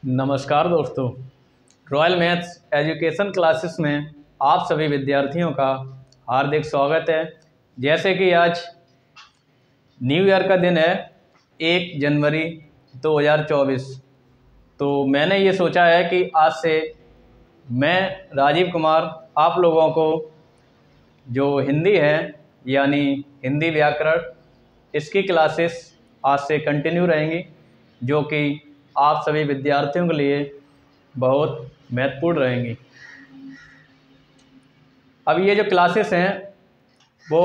नमस्कार दोस्तों, royal maths education classes में आप सभी विद्यार्थियों का हार्दिक स्वागत है। जैसे कि आज न्यू ईयर का दिन है 1 जनवरी 2024, तो मैंने ये सोचा है कि आज से मैं राजीव कुमार आप लोगों को जो हिंदी है यानी हिंदी व्याकरण, इसकी क्लासेस आज से कंटिन्यू रहेंगी, जो कि आप सभी विद्यार्थियों के लिए बहुत महत्वपूर्ण रहेंगी। अब ये जो क्लासेस हैं वो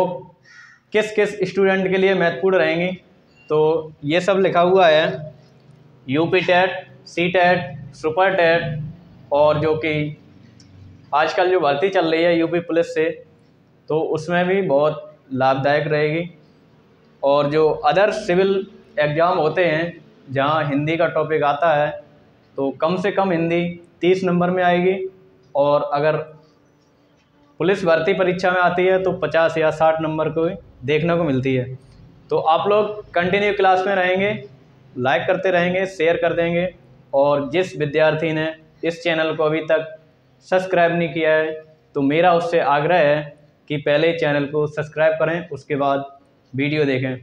किस किस स्टूडेंट के लिए महत्वपूर्ण रहेंगी, तो ये सब लिखा हुआ है UP TET, CTET, super TET, और जो कि आजकल जो भर्ती चल रही है यूपी पुलिस से, तो उसमें भी बहुत लाभदायक रहेगी। और जो अदर सिविल एग्ज़ाम होते हैं जहां हिंदी का टॉपिक आता है, तो कम से कम हिंदी 30 नंबर में आएगी, और अगर पुलिस भर्ती परीक्षा में आती है तो 50 या 60 नंबर को देखने को मिलती है। तो आप लोग कंटिन्यू क्लास में रहेंगे, लाइक करते रहेंगे, शेयर कर देंगे, और जिस विद्यार्थी ने इस चैनल को अभी तक सब्सक्राइब नहीं किया है तो मेरा उससे आग्रह है कि पहले चैनल को सब्सक्राइब करें, उसके बाद वीडियो देखें।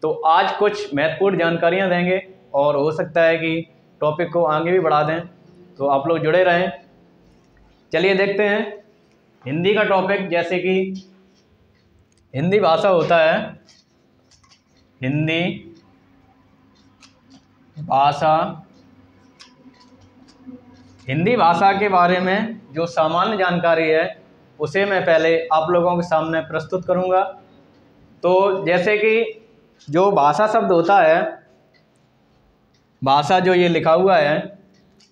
तो आज कुछ महत्वपूर्ण जानकारियां देंगे और हो सकता है कि टॉपिक को आगे भी बढ़ा दें, तो आप लोग जुड़े रहें। चलिए देखते हैं हिंदी का टॉपिक। जैसे कि हिंदी भाषा होता है, हिंदी भाषा, हिंदी भाषा के बारे में जो सामान्य जानकारी है उसे मैं पहले आप लोगों के सामने प्रस्तुत करूंगा। तो जैसे कि जो भाषा शब्द होता है, भाषा जो ये लिखा हुआ है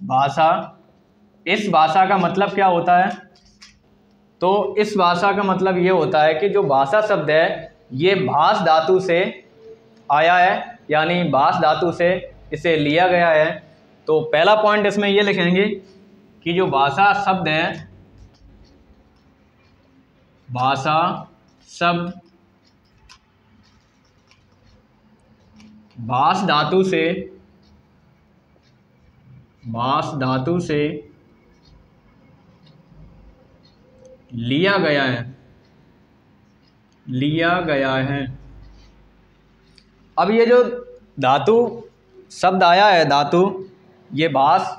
भाषा, इस भाषा का मतलब क्या होता है? तो इस भाषा का मतलब ये होता है कि जो भाषा शब्द है ये भाष धातु से आया है, यानी भाष धातु से इसे लिया गया है। तो पहला पॉइंट इसमें ये लिखेंगे कि जो भाषा शब्द है, भाषा शब्द भाष धातु से लिया गया है। अब ये जो धातु शब्द आया है, धातु, ये भाष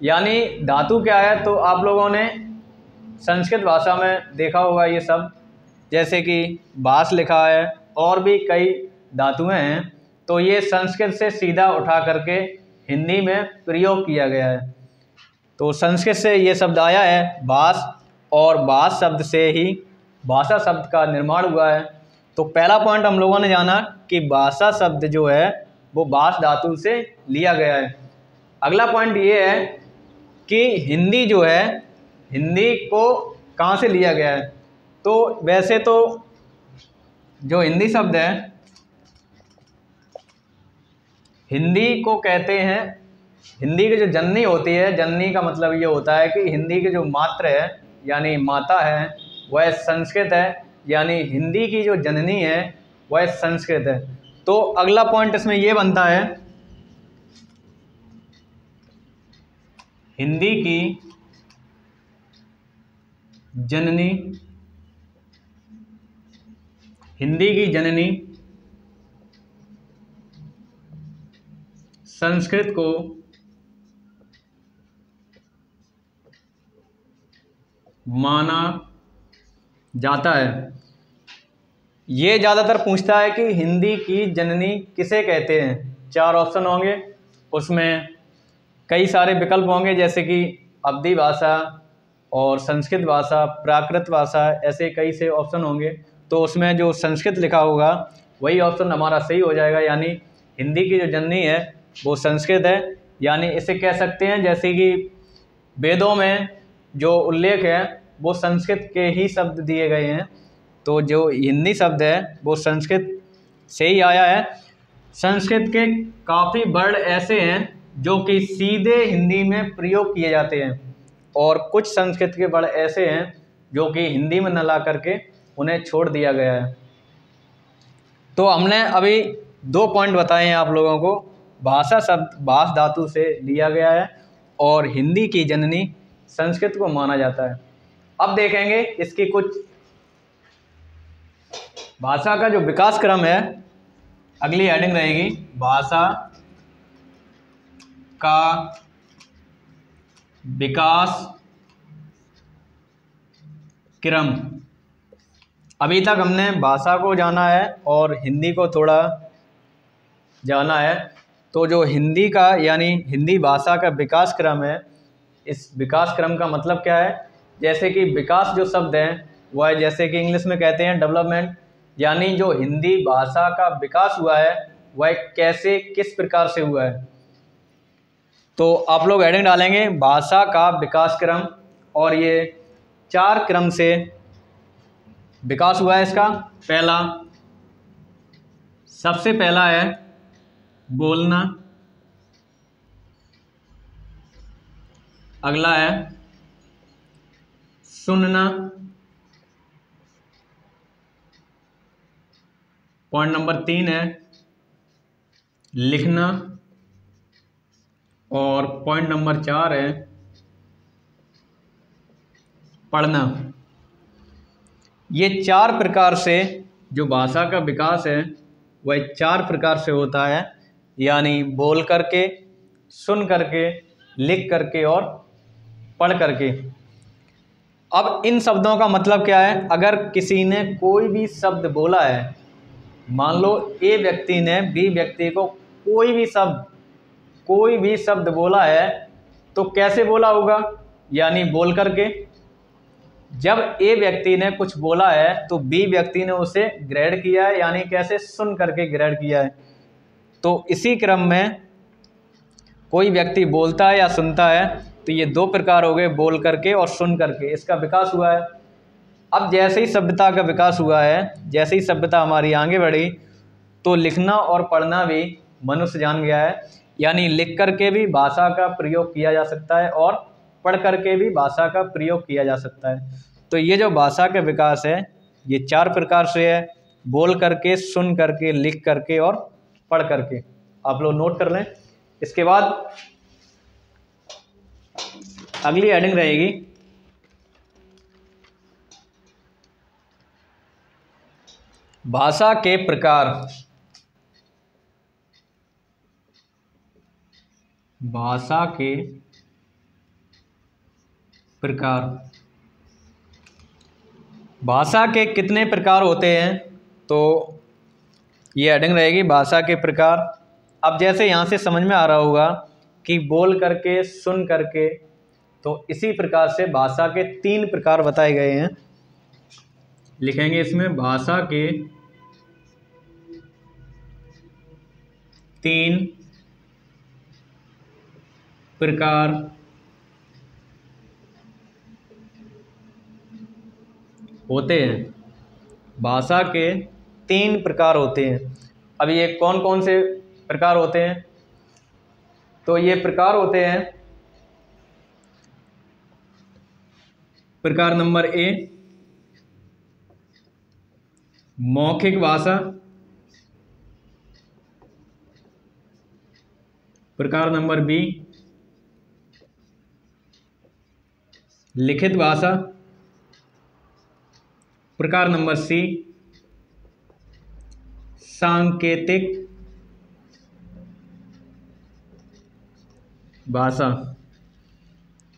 यानी धातु क्या है, तो आप लोगों ने संस्कृत भाषा में देखा होगा ये सब, जैसे कि भाष लिखा है और भी कई धातुएं हैं, तो ये संस्कृत से सीधा उठा करके हिंदी में प्रयोग किया गया है। तो संस्कृत से ये शब्द आया है भाष, और भाष शब्द से ही भाषा शब्द का निर्माण हुआ है। तो पहला पॉइंट हम लोगों ने जाना कि भाषा शब्द जो है वो भाष धातु से लिया गया है। अगला पॉइंट ये है कि हिंदी जो है, हिंदी को कहाँ से लिया गया है? तो वैसे तो जो हिंदी शब्द है, हिंदी को कहते हैं, हिंदी की जो जननी होती है, जननी का मतलब ये होता है कि हिंदी की जो मात्र है यानी माता है वह संस्कृत है, यानी हिंदी की जो जननी है वह संस्कृत है। तो अगला पॉइंट इसमें ये बनता है, हिंदी की जननी, हिंदी की जननी संस्कृत को माना जाता है। ये ज़्यादातर पूछता है कि हिंदी की जननी किसे कहते हैं। 4 ऑप्शन होंगे, उसमें कई सारे विकल्प होंगे, जैसे कि अवधी भाषा और संस्कृत भाषा, प्राकृत भाषा, ऐसे कई से ऑप्शन होंगे। तो उसमें जो संस्कृत लिखा होगा वही ऑप्शन हमारा सही हो जाएगा, यानी हिंदी की जो जननी है वो संस्कृत है। यानी इसे कह सकते हैं जैसे कि वेदों में जो उल्लेख है वो संस्कृत के ही शब्द दिए गए हैं, तो जो हिंदी शब्द है वो संस्कृत से ही आया है। संस्कृत के काफ़ी वर्ड ऐसे हैं जो कि सीधे हिंदी में प्रयोग किए जाते हैं, और कुछ संस्कृत के वर्ड ऐसे हैं जो कि हिंदी में न ला करके उन्हें छोड़ दिया गया है। तो हमने अभी 2 पॉइंट बताए हैं आप लोगों को, भाषा शब्द भाष धातु से लिया गया है, और हिंदी की जननी संस्कृत को माना जाता है। अब देखेंगे इसकी कुछ भाषा का जो विकास क्रम है, अगली हेडिंग रहेगी भाषा का विकास क्रम। अभी तक हमने भाषा को जाना है और हिंदी को थोड़ा जाना है। तो जो हिंदी का यानी हिंदी भाषा का विकास क्रम है, इस विकास क्रम का मतलब क्या है? जैसे कि विकास जो शब्द है वह है, जैसे कि इंग्लिश में कहते हैं डेवलपमेंट, यानी जो हिंदी भाषा का विकास हुआ है वह कैसे किस प्रकार से हुआ है। तो आप लोग हेडिंग डालेंगे भाषा का विकास क्रम, और ये 4 क्रम से विकास हुआ है इसका। पहला, सबसे पहला है बोलना, अगला है सुनना, पॉइंट नंबर 3 है लिखना, और पॉइंट नंबर 4 है पढ़ना। ये 4 प्रकार से जो भाषा का विकास है वह 4 प्रकार से होता है, यानी बोल करके, सुन करके, लिख करके और पढ़ करके। अब इन शब्दों का मतलब क्या है? अगर किसी ने कोई भी शब्द बोला है, मान लो ए व्यक्ति ने बी व्यक्ति को कोई भी शब्द बोला है, तो कैसे बोला होगा? यानी बोल करके। जब ए व्यक्ति ने कुछ बोला है तो बी व्यक्ति ने उसे ग्रहण किया है, यानी कैसे? सुन करके ग्रहण किया है। तो इसी क्रम में कोई व्यक्ति बोलता है या सुनता है, तो ये 2 प्रकार हो गए, बोल करके और सुन करके, इसका विकास हुआ है। अब जैसे ही सभ्यता का विकास हुआ है, जैसे ही सभ्यता हमारी आगे बढ़ी, तो लिखना और पढ़ना भी मनुष्य जान गया है, यानी लिख करके भी भाषा का प्रयोग किया जा सकता है और पढ़ करके भी भाषा का प्रयोग किया जा सकता है। तो ये जो भाषा का विकास है ये 4 प्रकार से है, बोल करके, सुन करके, लिख करके और पढ़ करके। आप लोग नोट कर लें। इसके बाद अगली हेडिंग रहेगी भाषा के प्रकार। भाषा के प्रकार, भाषा के कितने प्रकार होते हैं? तो ये हेडिंग रहेगी भाषा के प्रकार। अब जैसे यहाँ से समझ में आ रहा होगा कि बोल करके, सुन करके, तो इसी प्रकार से भाषा के 3 प्रकार बताए गए हैं। लिखेंगे इसमें भाषा के 3 प्रकार होते हैं। भाषा के 3 प्रकार होते हैं। अब ये कौन कौन से प्रकार होते हैं? तो ये प्रकार होते हैं, प्रकार नंबर ए मौखिक भाषा, प्रकार नंबर बी लिखित भाषा, प्रकार नंबर सी सांकेतिक भाषा।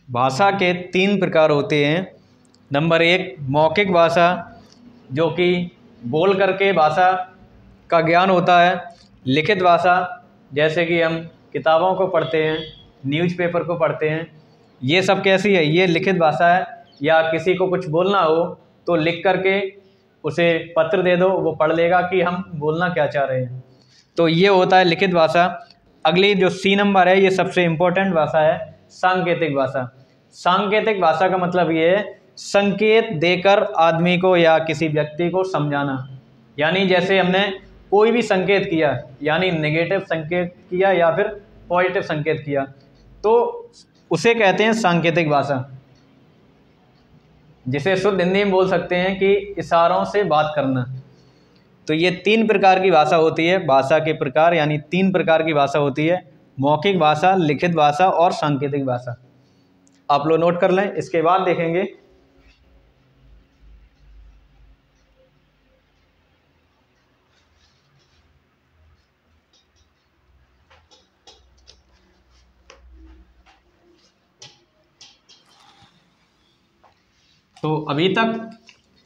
भाषा के 3 प्रकार होते हैं। नंबर 1 मौखिक भाषा, जो कि बोल करके भाषा का ज्ञान होता है। लिखित भाषा, जैसे कि हम किताबों को पढ़ते हैं, न्यूज़पेपर को पढ़ते हैं, ये सब कैसी है? ये लिखित भाषा है। या किसी को कुछ बोलना हो तो लिख करके उसे पत्र दे दो, वो पढ़ लेगा कि हम बोलना क्या चाह रहे हैं। तो ये होता है लिखित भाषा। अगली जो सी नंबर है, ये सबसे इम्पोर्टेंट भाषा है, सांकेतिक भाषा। सांकेतिक भाषा का मतलब ये है संकेत देकर आदमी को या किसी व्यक्ति को समझाना। यानी जैसे हमने कोई भी संकेत किया, यानी नेगेटिव संकेत किया या फिर पॉजिटिव संकेत किया, तो उसे कहते हैं सांकेतिक भाषा, जिसे शुद्ध हिंदी में बोल सकते हैं कि इशारों से बात करना। तो ये 3 प्रकार की भाषा होती है। भाषा के प्रकार यानी 3 प्रकार की भाषा होती है। मौखिक भाषा, लिखित भाषा और सांकेतिक भाषा। आप लोग नोट कर लें। इसके बाद देखेंगे तो अभी तक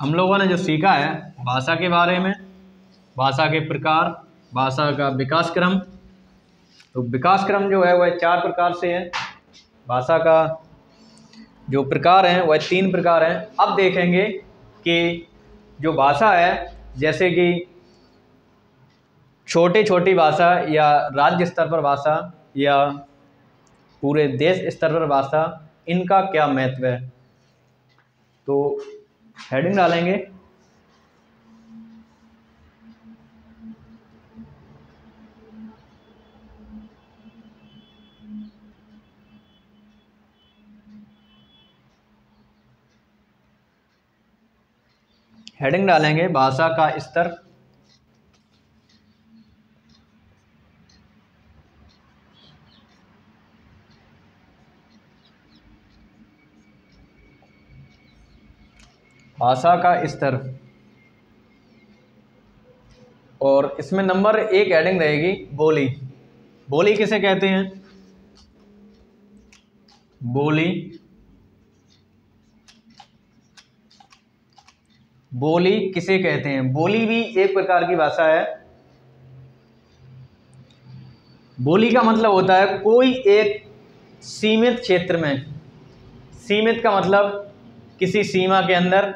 हम लोगों ने जो सीखा है भाषा के बारे में, भाषा के प्रकार, भाषा का विकास क्रम। तो विकास क्रम जो है वह 4 प्रकार से है। भाषा का जो प्रकार हैं वह 3 प्रकार हैं। अब देखेंगे कि जो भाषा है, जैसे कि छोटी भाषा या राज्य स्तर पर भाषा या पूरे देश स्तर पर भाषा, इनका क्या महत्व है। तो हेडिंग डालेंगे भाषा का स्तर। भाषा का स्तर, और इसमें नंबर 1 हेडिंग रहेगी बोली। बोली किसे कहते हैं? बोली, बोली किसे कहते हैं? बोली भी एक प्रकार की भाषा है। बोली का मतलब होता है कोई एक सीमित क्षेत्र में, सीमित का मतलब किसी सीमा के अंदर,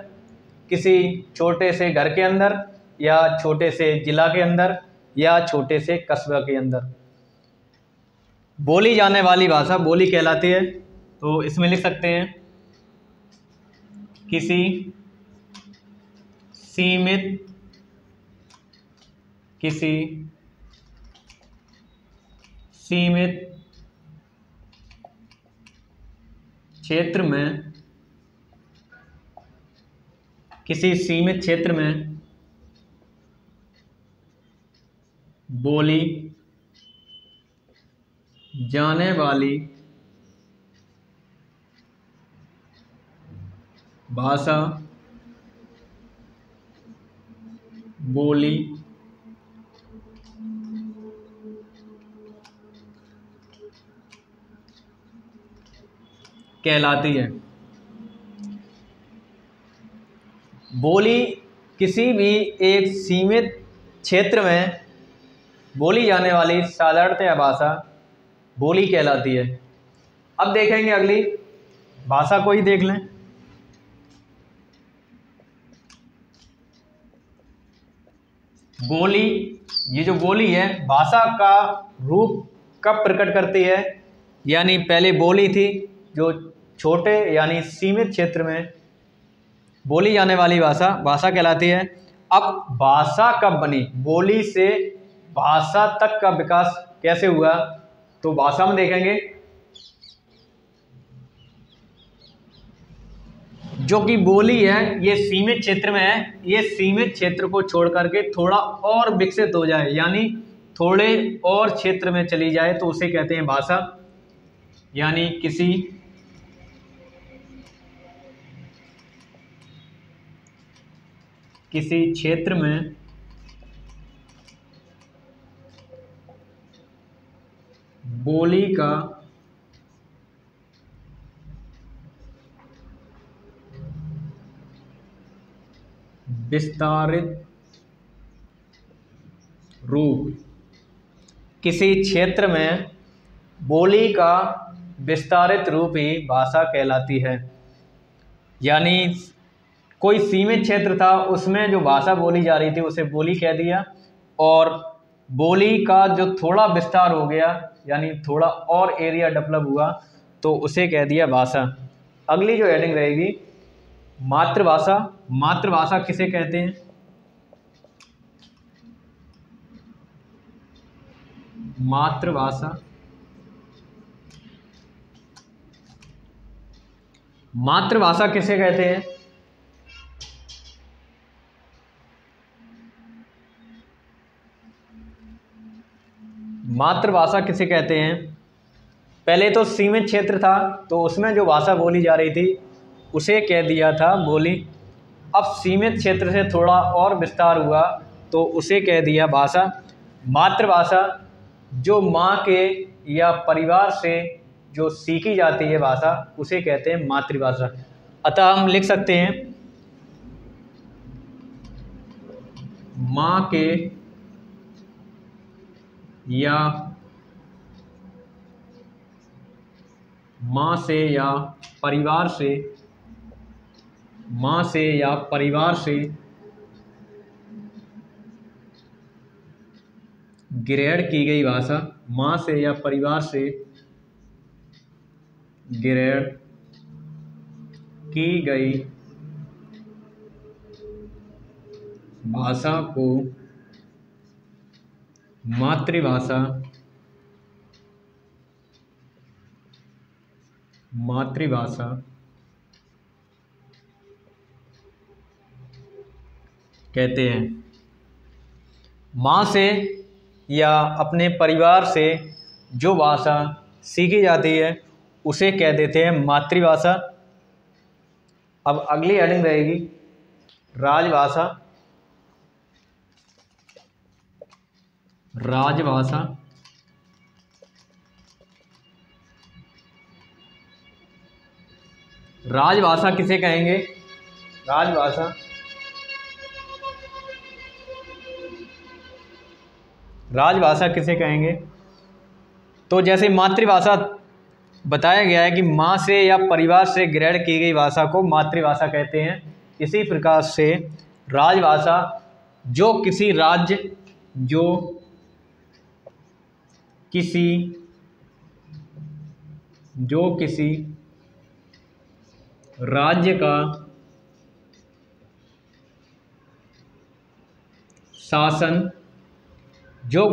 किसी छोटे से घर के अंदर या छोटे से जिला के अंदर या छोटे से कस्बा के अंदर बोली जाने वाली भाषा बोली कहलाती है। तो इसमें लिख सकते हैं किसी सीमित, किसी सीमित क्षेत्र में, किसी सीमित क्षेत्र में बोली जाने वाली भाषा बोली कहलाती है। बोली किसी भी एक सीमित क्षेत्र में बोली जाने वाली साधारणतया भाषा बोली कहलाती है। अब देखेंगे अगली भाषा को ही देख लें। बोली, ये जो बोली है भाषा का रूप कब प्रकट करती है? यानी पहले बोली थी जो छोटे यानी सीमित क्षेत्र में बोली जाने वाली भाषा भाषा कहलाती है। अब भाषा कब बनी? बोली से भाषा तक का विकास कैसे हुआ? तो भाषा में देखेंगे जो कि बोली है ये सीमित क्षेत्र में है, ये सीमित क्षेत्र को छोड़ करके थोड़ा और विकसित हो जाए यानी थोड़े और क्षेत्र में चली जाए तो उसे कहते हैं भाषा। यानी किसी क्षेत्र में बोली का विस्तारित रूप, किसी क्षेत्र में बोली का विस्तारित रूप ही भाषा कहलाती है। यानी कोई सीमित क्षेत्र था उसमें जो भाषा बोली जा रही थी उसे बोली कह दिया, और बोली का जो थोड़ा विस्तार हो गया यानी थोड़ा और एरिया डेवलप हुआ तो उसे कह दिया भाषा। अगली जो हेडिंग रहेगी मातृभाषा। मातृभाषा किसे कहते हैं? मातृभाषा, मातृभाषा किसे कहते हैं? मातृभाषा किसे कहते हैं? पहले तो सीमित क्षेत्र था तो उसमें जो भाषा बोली जा रही थी उसे कह दिया था बोली। अब सीमित क्षेत्र से थोड़ा और विस्तार हुआ तो उसे कह दिया भाषा। मातृभाषा जो माँ के या परिवार से जो सीखी जाती है भाषा उसे कहते हैं मातृभाषा। अतः हम लिख सकते हैं माँ के या माँ से या परिवार से, माँ से या परिवार से ग्रहण की गई भाषा, माँ से या परिवार से ग्रहण की गई भाषा को मातृभाषा कहते हैं। माँ से या अपने परिवार से जो भाषा सीखी जाती है उसे कह देते हैं मातृभाषा। अब अगली हेडिंग रहेगी राजभाषा। राजभाषा राजभाषा किसे कहेंगे? राजभाषा किसे कहेंगे? तो जैसे मातृभाषा बताया गया है कि माँ से या परिवार से ग्रहण की गई भाषा को मातृभाषा कहते हैं, इसी प्रकार से राजभाषा जो किसी राज्य का शासन, जो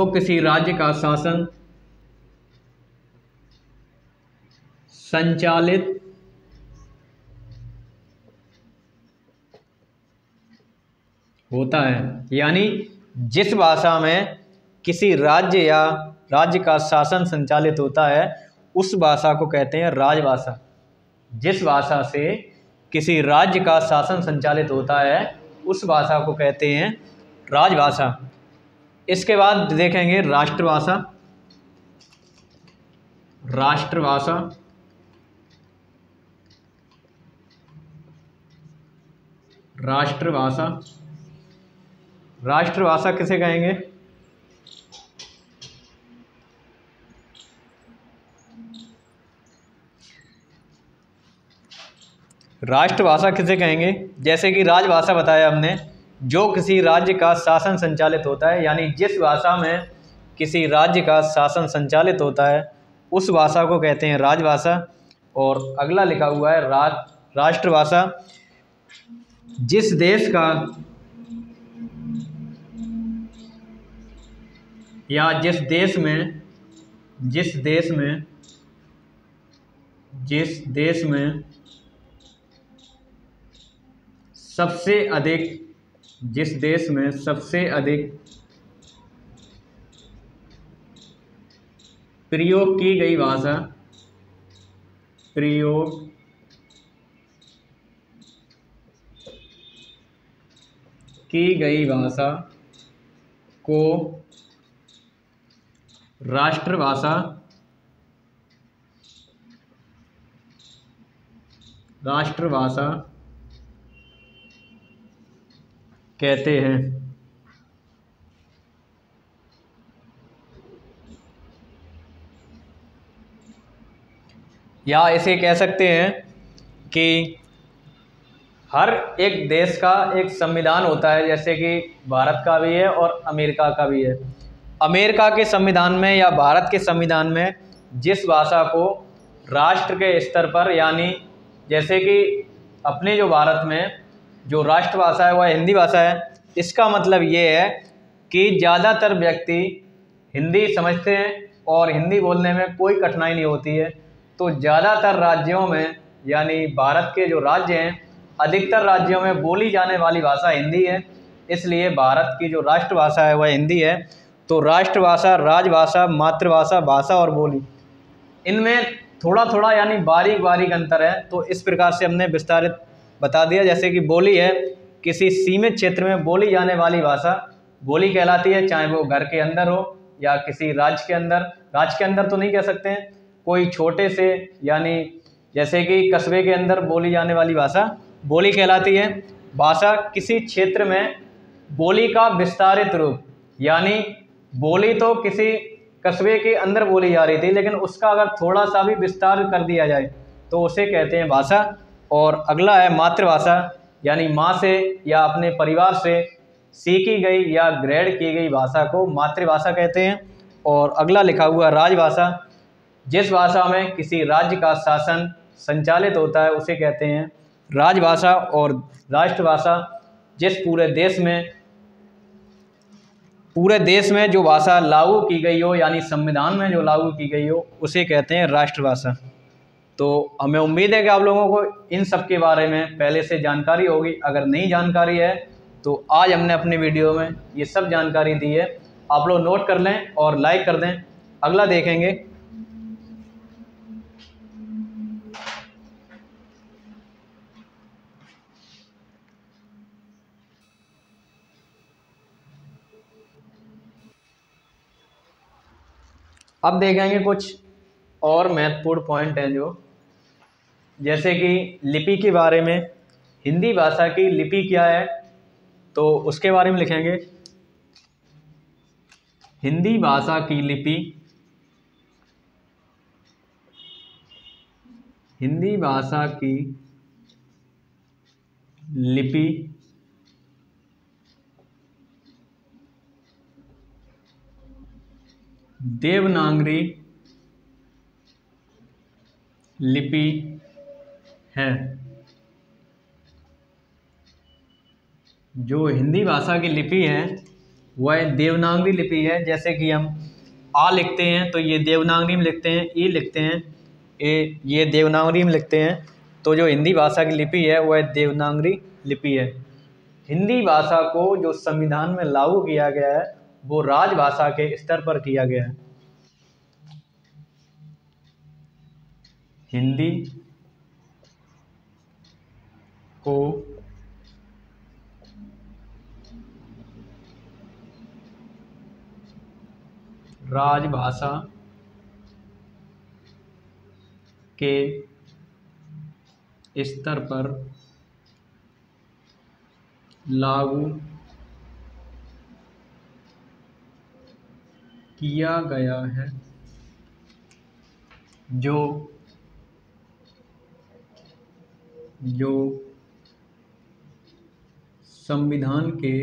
किसी राज्य का शासन संचालित होता है, यानी जिस भाषा में किसी राज्य या राज्य का शासन संचालित होता है उस भाषा को कहते हैं राजभाषा। जिस भाषा से किसी राज्य का शासन संचालित होता है उस भाषा को कहते हैं राजभाषा। इसके बाद देखेंगे राष्ट्रभाषा। राष्ट्रभाषा किसे कहेंगे? राष्ट्रभाषा किसे कहेंगे? जैसे कि राजभाषा बताया हमने, जो किसी राज्य का शासन संचालित होता है, यानी जिस भाषा में किसी राज्य का शासन संचालित होता है उस भाषा को कहते हैं राजभाषा। और अगला लिखा हुआ है राष्ट्रभाषा जिस देश का या जिस देश में सबसे अधिक प्रयोग की गई भाषा को राष्ट्रभाषा कहते हैं। या इसे कह सकते हैं कि हर एक देश का एक संविधान होता है, जैसे कि भारत का भी है और अमेरिका का भी है। अमेरिका के संविधान में या भारत के संविधान में जिस भाषा को राष्ट्र के स्तर पर, यानी जैसे कि अपने जो भारत में जो राष्ट्रभाषा है वह हिंदी भाषा है, इसका मतलब ये है कि ज़्यादातर व्यक्ति हिंदी समझते हैं और हिंदी बोलने में कोई कठिनाई नहीं होती है। तो ज़्यादातर राज्यों में, यानी भारत के जो राज्य हैं, अधिकतर राज्यों में बोली जाने वाली भाषा हिंदी है। इसलिए भारत की जो राष्ट्रभाषा है वह हिंदी है। तो राष्ट्रभाषा, राजभाषा, मातृभाषा, भाषा और बोली, इनमें थोड़ा थोड़ा यानी बारीक बारीक अंतर है। तो इस प्रकार से हमने विस्तारित बता दिया। जैसे कि बोली है, किसी सीमित क्षेत्र में बोली जाने वाली भाषा बोली कहलाती है, चाहे वो घर के अंदर हो या किसी राज्य के अंदर। राज्य के अंदर तो नहीं कह सकते हैं, कोई छोटे से यानी जैसे कि कस्बे के अंदर बोली जाने वाली भाषा बोली कहलाती है। भाषा किसी क्षेत्र में बोली का विस्तारित रूप, यानी बोली तो किसी कस्बे के अंदर बोली जा रही थी, लेकिन उसका अगर थोड़ा सा भी विस्तार कर दिया जाए तो उसे कहते हैं भाषा। और अगला है मातृभाषा, यानी माँ से या अपने परिवार से सीखी गई या ग्रहण की गई भाषा को मातृभाषा कहते हैं। और अगला लिखा हुआ राजभाषा, जिस भाषा में किसी राज्य का शासन संचालित होता है उसे कहते हैं राजभाषा। और राष्ट्रभाषा, जिस पूरे देश में जो भाषा लागू की गई हो, यानी संविधान में जो लागू की गई हो, उसे कहते हैं राष्ट्रभाषा। तो हमें उम्मीद है कि आप लोगों को इन सब के बारे में पहले से जानकारी होगी। अगर नई जानकारी है तो आज हमने अपने वीडियो में ये सब जानकारी दी है, आप लोग नोट कर लें और लाइक कर दें। अगला देखेंगे। अब देखेंगे कुछ और महत्वपूर्ण पॉइंट हैं जो, जैसे कि लिपि के बारे में। हिंदी भाषा की लिपि क्या है तो उसके बारे में लिखेंगे। हिंदी भाषा की लिपि, हिंदी भाषा की लिपि देवनागरी लिपि है। जो हिंदी भाषा की लिपि है वह देवनागरी लिपि है। जैसे कि हम आ लिखते हैं तो ये देवनागरी में लिखते हैं, ई लिखते हैं ये देवनागरी में लिखते हैं। तो जो हिंदी भाषा की लिपि है वह देवनागरी लिपि है। हिंदी भाषा को जो संविधान में लागू किया गया है वो राजभाषा के स्तर पर किया गया है। हिंदी को राजभाषा के स्तर पर लागू किया गया है। जो संविधान के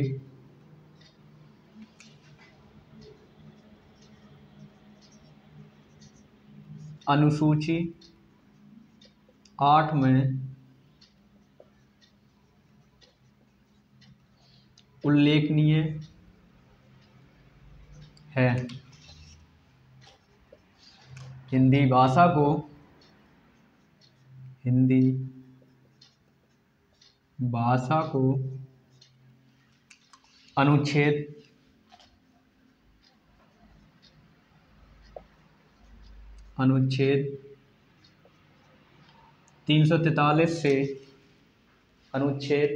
अनुसूची 8 में उल्लेखनीय है। हिंदी भाषा को अनुच्छेद 343 से अनुच्छेद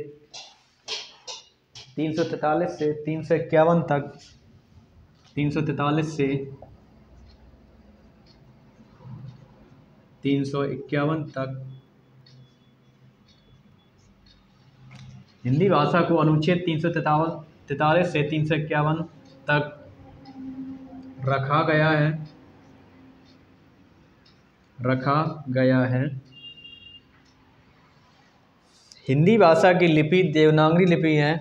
343 से 351 तक 343 से 351 तक हिंदी भाषा को अनुच्छेद 343 से 351 तक रखा गया है। हिंदी भाषा की लिपि देवनागरी लिपि है।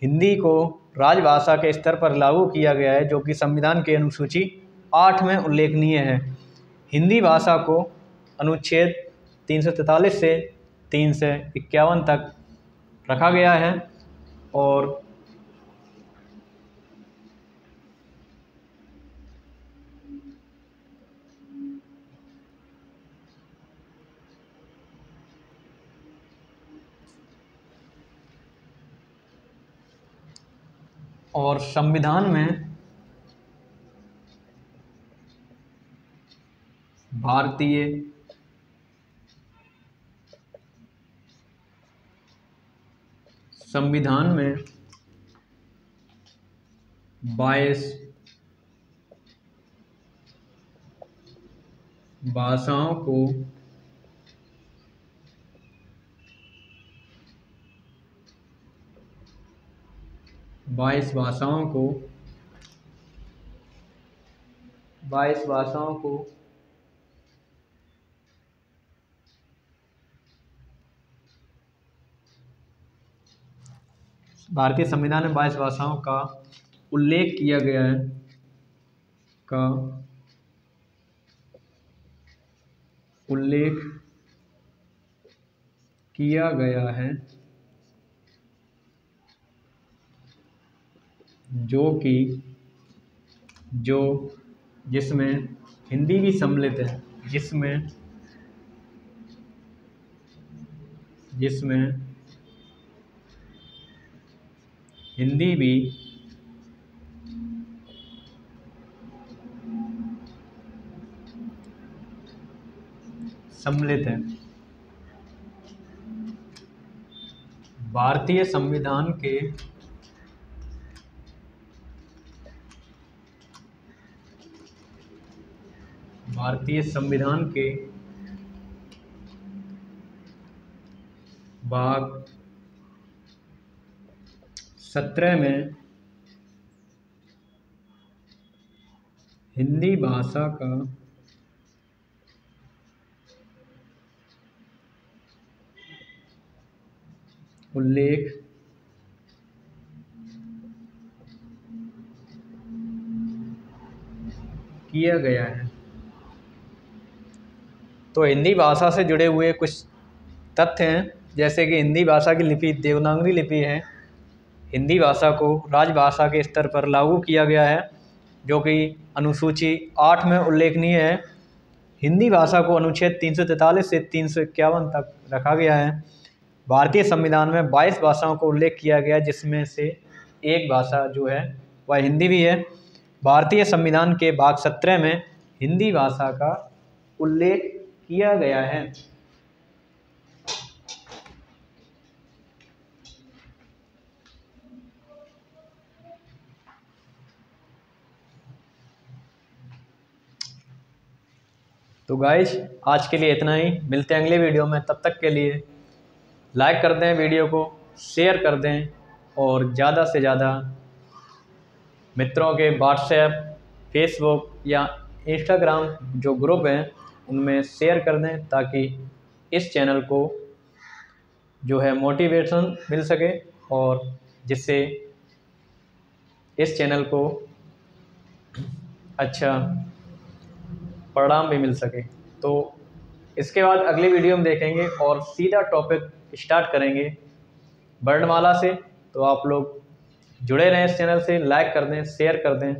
हिंदी को राजभाषा के स्तर पर लागू किया गया है, जो कि संविधान के अनुसूची 8 में उल्लेखनीय है। हिंदी भाषा को अनुच्छेद 343 से 351 तक रखा गया है। और और संविधान में भारतीय संविधान में 22 भाषाओं को भारतीय संविधान में 22 भाषाओं का उल्लेख किया गया है जिसमें हिंदी भी सम्मिलित है, जिसमें हिंदी भी सम्मिलित है। भारतीय संविधान के भाग 17 में हिंदी भाषा का उल्लेख किया गया है। तो हिंदी भाषा से जुड़े हुए कुछ तथ्य हैं, जैसे कि हिंदी भाषा की लिपि देवनागरी लिपि है। हिंदी भाषा को राजभाषा के स्तर पर लागू किया गया है, जो कि अनुसूची 8 में उल्लेखनीय है। हिंदी भाषा को अनुच्छेद 343 से 351 तक रखा गया है। भारतीय संविधान में 22 भाषाओं को उल्लेख किया गया, जिसमें से एक भाषा जो है वह हिंदी भी है। भारतीय संविधान के भाग 17 में हिंदी भाषा का उल्लेख किया गया है। तो गाइस, आज के लिए इतना ही। मिलते हैं अगले वीडियो में। तब तक के लिए लाइक कर दें वीडियो को, शेयर कर दें और ज़्यादा से ज़्यादा मित्रों के व्हाट्सएप, फेसबुक या इंस्टाग्राम जो ग्रुप हैं उनमें शेयर कर दें, ताकि इस चैनल को जो है मोटिवेशन मिल सके और जिससे इस चैनल को अच्छा परिणाम भी मिल सके। तो इसके बाद अगले वीडियो में देखेंगे और सीधा टॉपिक स्टार्ट करेंगे वर्णमाला से। तो आप लोग जुड़े रहें इस चैनल से, लाइक कर दें, शेयर कर दें।